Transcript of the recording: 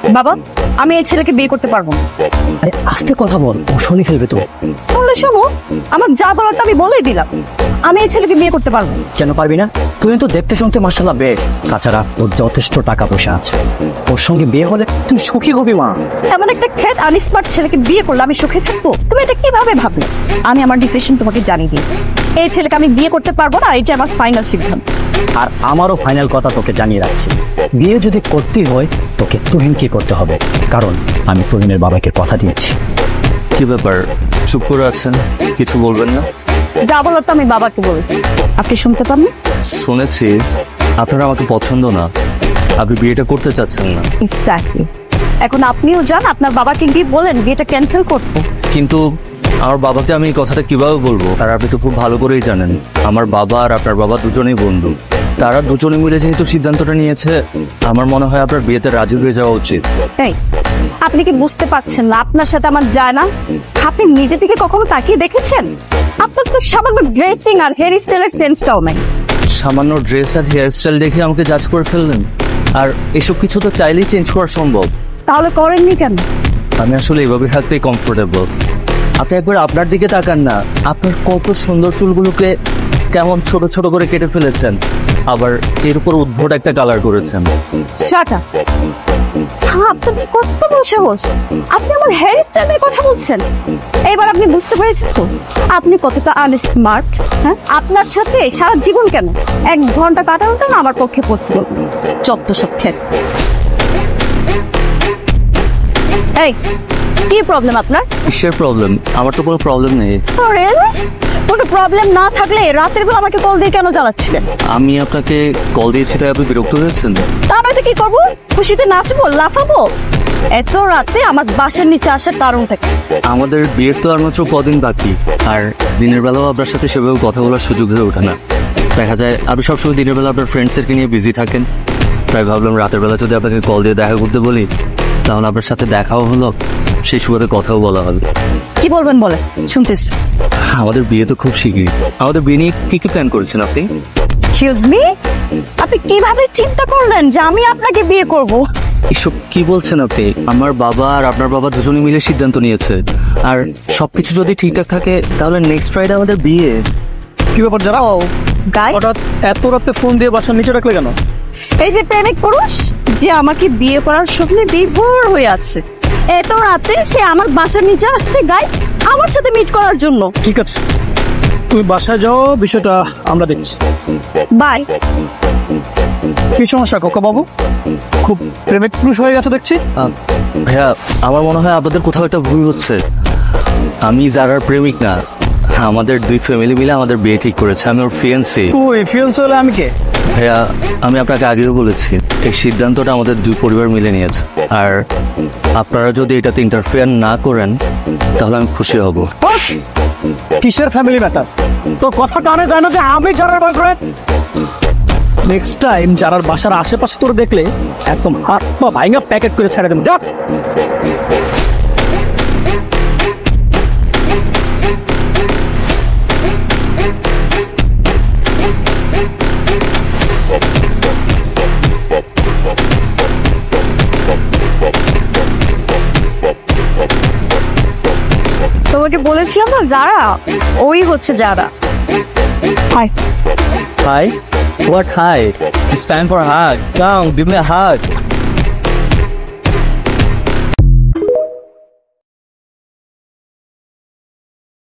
বাবা, আমি এই ছেলেকে বিয়ে করতে পারবো না। আরে আস্তে কথা বল, ও শুনে ফেলবে তো। শুনলে শোনো, আমার যা বলারটা আমি বলেই দিলাম। আমি এই ছেলেকে বিয়ে করতে পারবো না। কেন পারবি না? তুই তো দেখতে শুনতে মাশাআল্লাহ বেশ। তাছাড়া ওর যথেষ্ট টাকা পয়সা আছে, ওর সঙ্গে বিয়ে হলে তুই সুখী হবি মা। এমন একটা খেত আনস্মার্ট ছেলেকে বিয়ে করলে আমি সুখে থাকবো? তুমি এটা কিভাবে ভাবলে? আমি আমার ডিসিশন তোমাকে জানিয়ে দিয়েছি। এই ছেলেকে আমি বিয়ে করতে পারবো না, এটা আমার ফাইনাল সিদ্ধান্ত। আর আমারও ফাইনাল কথা তোকে জানিয়ে রাখছি, বিয়ে যদি করতেই হয় তোকে তুহিনকে করতে হবে, কারণ আমি তুহিনের বাবাকে কথা দিয়েছি। কি ব্যাপার, চুপ করে আছেন, কিছু বলবেন না? যা বলার তো আমি বাবাকে বলেছি, আপনি শুনতে পান না? শুনেছি আপনারা আমাকে পছন্দ না, আপনি বিয়েটা করতে চাচ্ছেন না। এক্স্যাক্টলি। এখন আপনিও যান, আপনার বাবাকে গিয়ে বলেন বিয়েটা ক্যান্সেল করতে। কিন্তু আমার বাবাকে আমি এই কথাটা কিভাবে বলবো? আর আপনি তো খুব ভালো করেই জানেন আমার বাবা আর আপনার বাবা দুজনেই বন্ধু। তারা দুজনে মিলে যেহেতু সিদ্ধান্তটা নিয়েছে, আমার মনে হয় আপনার বিয়েতে রাজি হয়ে যাওয়া উচিত। এই, আপনি কি বুঝতে পারছেন না আপনার সাথে আমার যায় না? আপনি নিজে থেকে কখনো তাকিয়ে দেখেছেন? আপনার তো সামান্য ড্রেসিং আর হেয়ার স্টাইলের সেন্সটাও নাই। সামান্য ড্রেস আর হেয়ার স্টাইল দেখে আমাকে জাজ করে ফেললেন? আর এসব কিছু তো চাইলেই চেঞ্জ করা সম্ভব। তাহলে করেননি কেন? আমি আসলে এভাবে থাকতেই কমফোর্টেবল। আপনি একবার আপনার দিকে তাকান না, আপনার কত সুন্দর চুলগুলোকে কেমন ছোট ছোট করে কেটে ফেলেছেন, আবার এর উপর উদ্ভট একটা কালার করেছেন। Shut up. আপনার কত বড় সাহস! আপনি আমার হেয়ার স্টাইল নিয়ে কথা বলছেন। এবার আপনি বুঝতে পেরেছেন তো আপনি কতটা আনস্মার্ট। হ্যাঁ, আপনার সাথে সারা জীবন কেন 1 ঘন্টা কাটানোটা না আমার পক্ষে পসিবল। যত সব খেত। এই, কি প্রবলেম আপনার? কিসের প্রবলেম? আমার তো কোনো প্রবলেম নেই। কোনো প্রবলেম না থাকলে রাতের বেলা আমাকে কল দিয়ে কেন জ্বালাচ্ছিলেন? আমি আপনাকে কল দিয়েছি তাই আপনি বিরক্ত হয়েছেন? তা নয়তো কি করবো? খুশিতে নাচবো, লাফাবো? এত রাতে আমার বাসার নিচে আসার কারণ থাকে? আমাদের বিয়ের তো আর মাত্র কদিন বাকি, আর দিনের বেলাও আপনার সাথে সেভাবে কথা বলার সুযোগ হয়ে ওঠে না। দেখা যায় আপনি সবসময় দিনের বেলা আপনার ফ্রেন্ডসদেরকে নিয়ে বিজি থাকেন, তাই ভাবলাম রাতের বেলা যদি আপনাকে কল দিয়ে দেখা করতে বলি তাহলে আপনার সাথে দেখাও হলো, সেই সুবাদে কথাও বলা হবে। কি বলবেন বলে শুনতেছি। আমাদের বিয়ে তো খুব শিগগিরই। আমাদের বিয়ে নিয়ে কি কি প্ল্যান করেছেন আপনি? এক্সকিউজ মি, আপনি কিভাবে চিন্তা করলেন যে আমি আপনাকে বিয়ে করব? এসব কি বলছেন আপনি? আমার বাবা আর আপনার বাবা দুজনে মিলে সিদ্ধান্ত নিয়েছে, আর সবকিছু যদি ঠিকঠাক থাকে তাহলে নেক্সট ফ্রাইডে আমাদের বিয়ে। কি ব্যাপার যারা ও গাই, হঠাৎ এত রাতে ফোন দিয়ে বাসার নিচে রাখলে কেন? এই যে প্রেমিক পুরুষ যে আমাকে বিয়ে করার স্বপ্নে বিভোর হয়ে আছে, এত রাতে সে আমার বাসার নিচে আসছে গাই আমার সাথে মিট করার জন্য। ঠিক আছে, তুমি বাসায় যাও, বিষয়টা আমরা দেখছি। বাই। কি সমস্যা খোকা বাবু? খুব প্রেমিক পুরুষ হয়ে গেছে দেখছি। ভাইয়া, আমার মনে হয় আপনাদের কোথাও একটা ভুল হচ্ছে। আমি যারার প্রেমিক না, আমাদের দুই ফ্যামিলি মিলে আমাদের বিয়ে ঠিক করেছে। আমি ওর ফিয়ান্সি। তুই ফিয়ান্সি হলে আমি কে? ভাইয়া, আমি আপনাকে আগেও বলেছি এই সিদ্ধান্তটা আমাদের দুই পরিবার মিলে নিয়েছে, আর আপনারা যদি এটাতে ইন্টারফেয়ার না করেন তাহলে আমি খুশি হব। কিসের ফ্যামিলি ম্যাটার? তোর কথা কানে যায় না যে আমি যারার বয়ফ্রেন্ড? নেক্সট টাইম যারার বাসার আশেপাশে তোর দেখলে একদম হাত পা ভাঙা প্যাকেট করে ছেড়ে দেবো। যা। তোমাকে বলেছিলাম না যারা, ওই হচ্ছে যারা। High. Hi? What hi? It's time for a hug. Come, give me a hug.